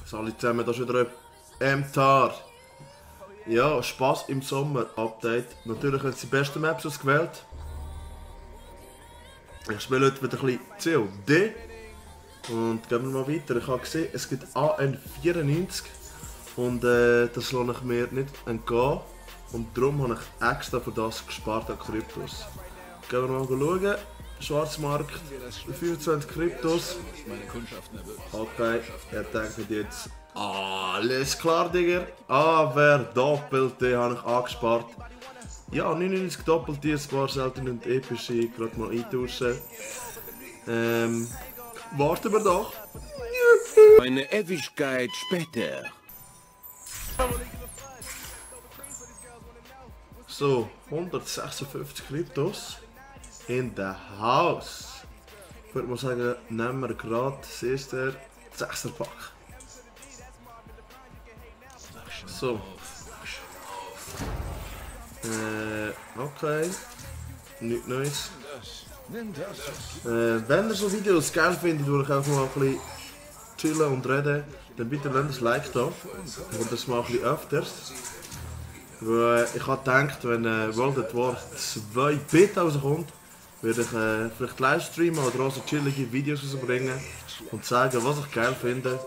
So, alle zusammen, da ist wieder ein MTAR. Ja, Spaß im Sommer Update. Natürlich haben sie die besten Maps ausgewählt. Ich spiele heute wieder ein bisschen COD. Und gehen wir mal weiter. Ich habe gesehen, es gibt AN94. Und das lasse ich mir nicht entgehen. Und darum habe ich extra für das gespart an Kryptos. Gehen wir mal schauen. Schwarzmarkt, 25 Kryptos. Okay, er denkt jetzt, alles klar, Digga. Aber Doppelte habe ich angespart. Ja, 99 Doppelte, ein paar seltene und epische, gerade mal eintauschen. Warten wir doch. Eine Ewigkeit später. So, 156 Kryptos. In the house. Ich würde mal sagen, nehmen wir gerade das erste 6er Pack. So. Okay. Nichts Neues. Wenn ihr so Videos geil findet, wo ich einfach mal ein bisschen chillen und reden, dann bitte lasst ein Like da. Und das mal ein bisschen öfters. Weil ich habe gedacht, wenn World at War 2 Beta rauskommt, werde ich vielleicht Livestreamen oder auch so chillige Videos rausbringen und sagen, was ich geil finde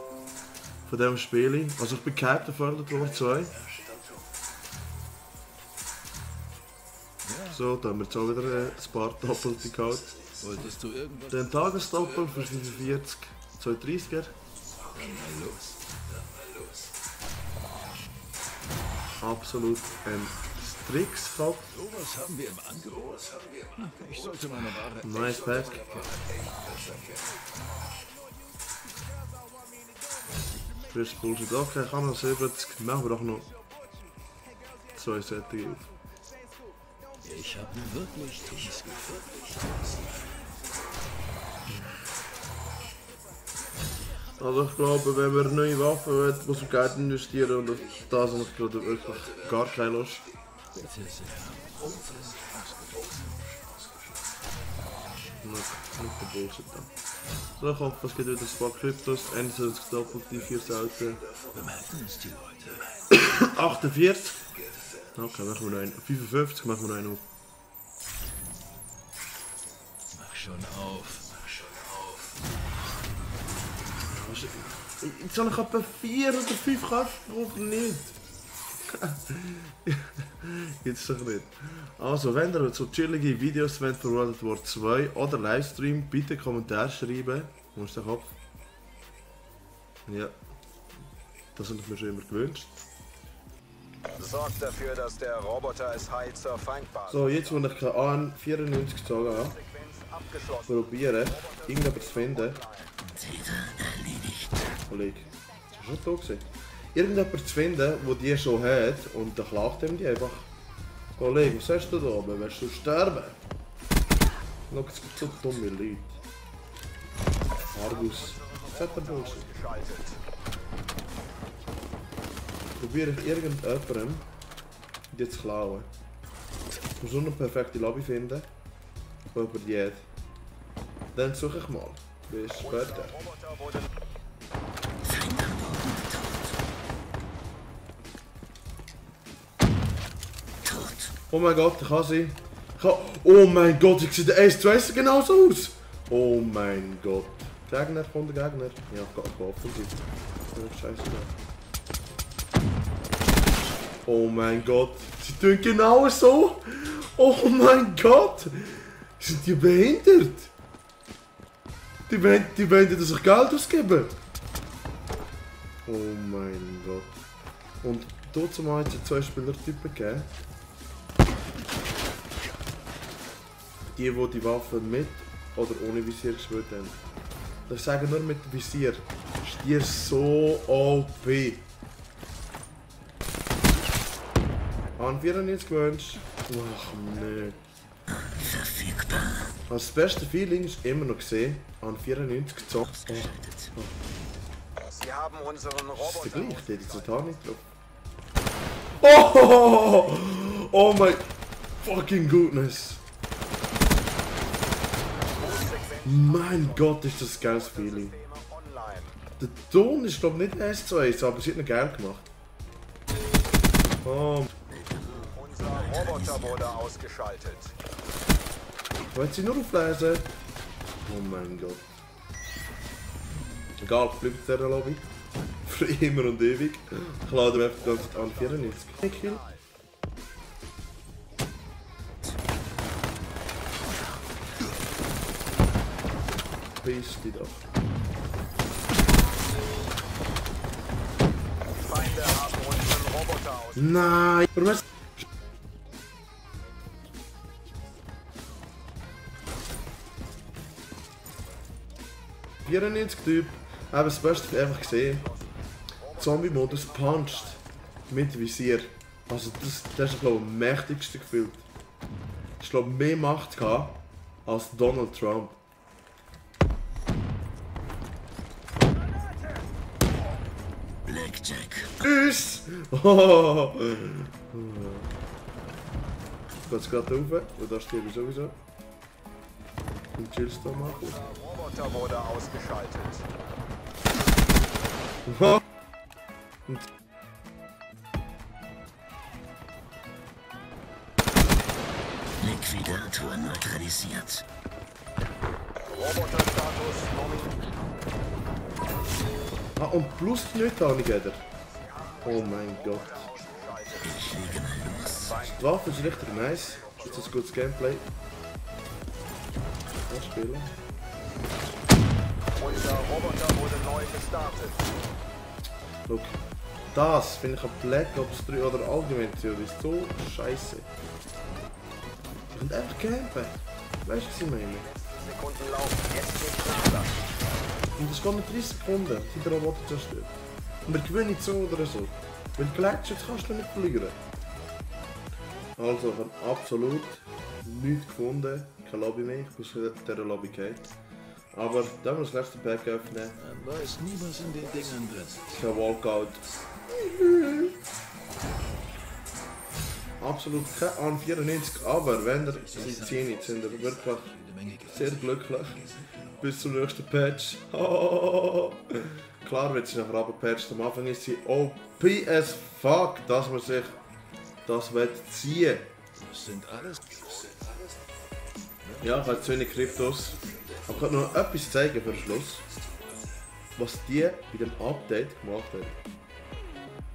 von diesem Spiel. Also ich bin gehypt auf World at War 2. So, da haben wir jetzt auch wieder ein paar Doppelte gehabt. Den Tagesdoppel für 45, 230er. Absolut ein Strix gehabt. Was haben wir im Angebot? Ich sollte meine Ware. Nice Pack. First Bullshit. Okay, kann man 70. Machen wir doch noch 2 Sättige auf. Ich habe wirklich tiefes Gefühl. Also ich glaube, wenn man neue Waffen hat, muss man Geld investieren und auf das habe ich gerade wirklich gar keine Lust. Nicht der Bullshit da. So, ich hoffe, es gibt wieder ein paar Kryptos, 21 Doppelte, 4 Seiten. 48. Okay, machen wir noch einen. 55 machen wir noch einen auf. Mach schon auf. Jetzt soll ich etwa 4 oder 5 kaufen oder nicht? Jetzt doch nicht. Also, wenn ihr so chillige Videos wollt für World at War 2 oder Livestream, bitte Kommentare schreiben. Wo ist der Kopf? Ja. Das habe ich mir schon immer gewünscht. Sorgt dafür, dass der Roboter es heilt zur Feindbasis. So, jetzt wo ich keine AN94 gezogen habe, probieren, irgendetwas zu finden. Kollege, das ist schon da gewesen. Irgendjemand zu finden, der die schon hat und dann klagt ihm die einfach. Kollege, was hast du da oben? Willst du sterben? Schau, es gibt so dumme Leute. Argus. Was hat der Bullshit? Probiere ich irgendjemandem die zu klauen. Ich muss nur eine perfekte Lobby finden. Über die hat. Dann suche ich mal. Bis später. Oh mein Gott, ich kann sie. Oh mein Gott, wie sieht der Ace Tracer genauso aus? Oh mein Gott. Gegner, kommt der Gegner. Ja, ich gehe offensiv. Scheiße. Oh mein Gott, sie tun genau so. Oh mein Gott. Sind die behindert? Die wollen dass ich Geld ausgeben. Oh mein Gott. Und dazu mal jetzt 2 Spielertypen gegeben. Die Waffe mit oder ohne Visier gespielt haben. Ich sage nur mit Visier. Ist die so OP. An 94 gewünscht. Ach nee. Verfügbar. Das beste Feeling ist immer noch gesehen. An 94 gezockt. Sie haben unseren Das ist der Roboter. gleiche, der hat jetzt total nicht drauf. Oh! Oh my fucking goodness. Mein Gott, ist das geiles Feeling. Der Ton ist glaube ich nicht 1:1, aber sie hat ihn geil gemacht. Oh. Unser Roboter wurde ausgeschaltet. Wollen sie nur auflesen? Oh mein Gott. Egal, bleibt in dieser Lobby. Für immer und ewig. Ich lade mir einfach die ganze Zeit an 94. Kill. Bist du doch. Die Feinde haben unseren Roboter aus. Nein! Warum hast 94 Typ, aber das Beste einfach gesehen. Zombie-Modus puncht mit Visier. Also das ist glaube ich am mächtigsten gefühlt. Ich glaube mehr Macht gehabt als Donald Trump. Blackjack. Tschüss! Oh. Geht's gerade rauf, und da stehe ich sowieso. Und chillst da mal. Unser Roboter wurde ausgeschaltet. Und Liquidator neutralisiert. Roboterstatus nominiert. und plus die Neutarnung hat er. Oh mein Gott. Ich lege mal los. Die Waffe ist richtig nice. Das ist ein gutes Gameplay. Ja, spielen. Unser Roboter wurde neu gestartet. Look. Das finde ich an Black Ops 3 oder allgemein Theorie so scheiße. Ich kann einfach campen. Weißt du, was ich meine? Sekunden laufen jetzt nicht schneller. Und es geht mit 30 Sekunden, die der Roboter zerstört. Und wir gewinnen nicht so oder so. Weil Gletscher kannst du nicht verlieren. Also, ich habe absolut nichts gefunden. Keine Lobby mehr, ich muss wieder in dieser Lobby gehen. Aber dann müssen wir das letzte Pack öffnen. Man weiß nie, was in den Dingern drin ist. Kein Walkout. Absolut kein an 94, aber wenn ihr sie ziehen, sind ihr wirklich sehr glücklich. Bis zum nächsten Patch. Klar wird sie nachher abgepatcht. Am Anfang ist sie OP as fuck, dass man sich das ziehen. Das sind alles. Ja, ich habe zu wenig Kryptos. Aber ich kann noch etwas zeigen für den Schluss, was die bei dem Update gemacht haben.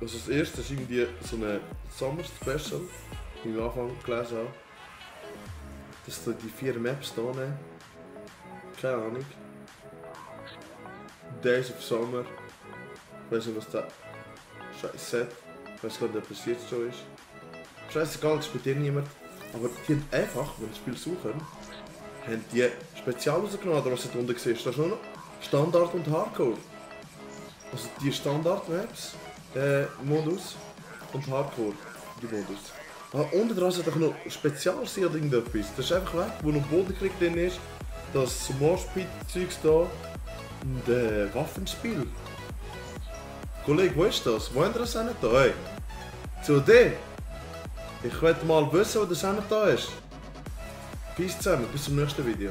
Also das erste ist irgendwie so eine Summer Special, wie ich am Anfang gelesen habe. Das sind die 4 Maps hier nehmen. Keine Ahnung. Days of Summer. Ich weiß nicht, was das scheiß Set. Ich weiß gar nicht, ob das jetzt schon ist. Scheißegal, das spielt niemand. Aber die haben einfach, wenn sie das Spiel suchen, haben die Spezial rausgenommen, oder was du drunter siehst. Da ist nur noch Standard und Hardcore. Also die Standard-Maps, Modus und Hardcore, die Modus. Aber unten dran ist doch noch Spezial sein oder irgendetwas. Das ist einfach weg, wo noch Bodenkrieg drin ist. Das Moshpit-Zeugs da und Waffenspiel. Kollege, wo ist das? Wo haben wir das nicht da? Hey. Zu dir! Ich möchte mal wissen, wo das nicht da ist. Peace zusammen, bis zum nächsten Video.